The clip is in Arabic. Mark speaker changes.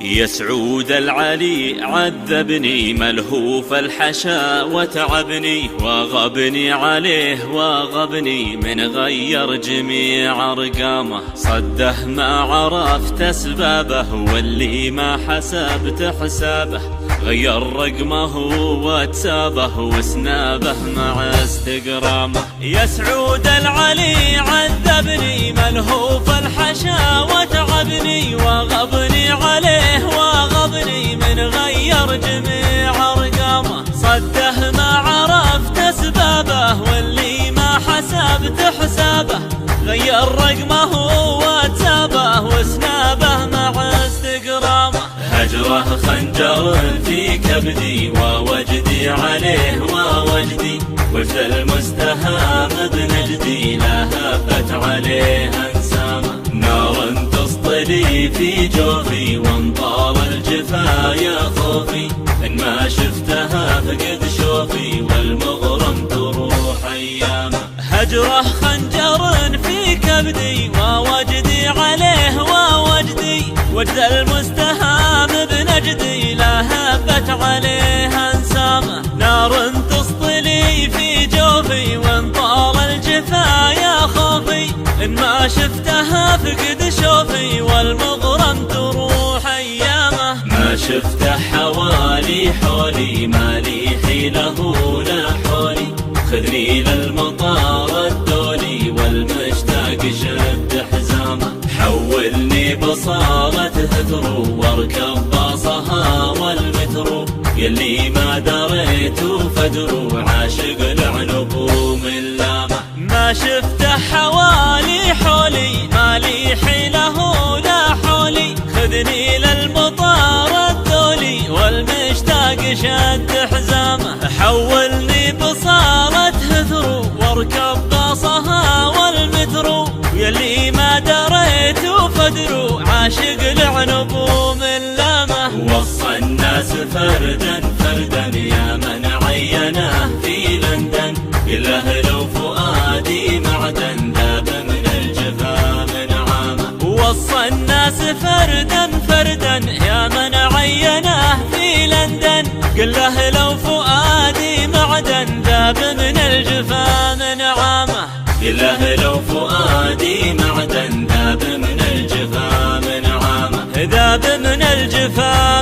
Speaker 1: يا سعود العلي عذبني ملهوف الحشا وتعبني، وغبني عليه وغبني من غير جميع ارقامه. صده ما عرفت اسبابه واللي ما حسبت حسابه، غير رقمه واتسابه وسنابه مع استقرامه. يا سعود العلي عذبني ملهوف الحشا وتعبني، وغبني عليه وغبني من غير جميع ارقامه. صده ما عرفت اسبابه واللي ما حسبت حسابه، غير رقمه واتسابه وسنابه مع استقرامه. هجره خنجر في كبدي ووجدي عليه ووجدي، وجد المستهام بنجدي لا هبت عليه انسامه. نار تسطلي في جوفي وانطار الجفا يا خوفي، ان ما شفتها فقد شوفي والمغرم تروح ايامه. هجره خنجر في كبدي ووجدي عليه ووجدي، وجد المستهام بنجدي لا هبت عليه انسامه. نار تسطلي في جوفي وانطار الجفا يا خوفي، ان ما شفتها فقد شوفي والمغرم تروح ايامه. ما شفته حوالي حولي ما لي حيله لا حولي، خذني للمطار الدولي والمشتاق شد حزامه. حولني بصالة ثترو واركب باصها والمترو، يلي ما دريت فدرو عاشق العنب من لامه. ما شفته حوالي حولي ما لي حيله لا حولي، خذني للمطار الدولي والمشتاق شد حزامه. حولني بصالة ثترو واركب باصها والمترو، يلي ما دريت فدرو عاشق العنب من لامه. وصى الناس فردا فردا يا من عينه في لندن، إله لو فؤادي معدن ذاب من الجفا من عامه. وصى الناس فردا فردا يا من عينه في لندن، قل له لو فؤادي معدن ذاب من الجفا من عامه. إله لو فؤادي معدن ذاب من الجفا من عامه، ذاب من الجفا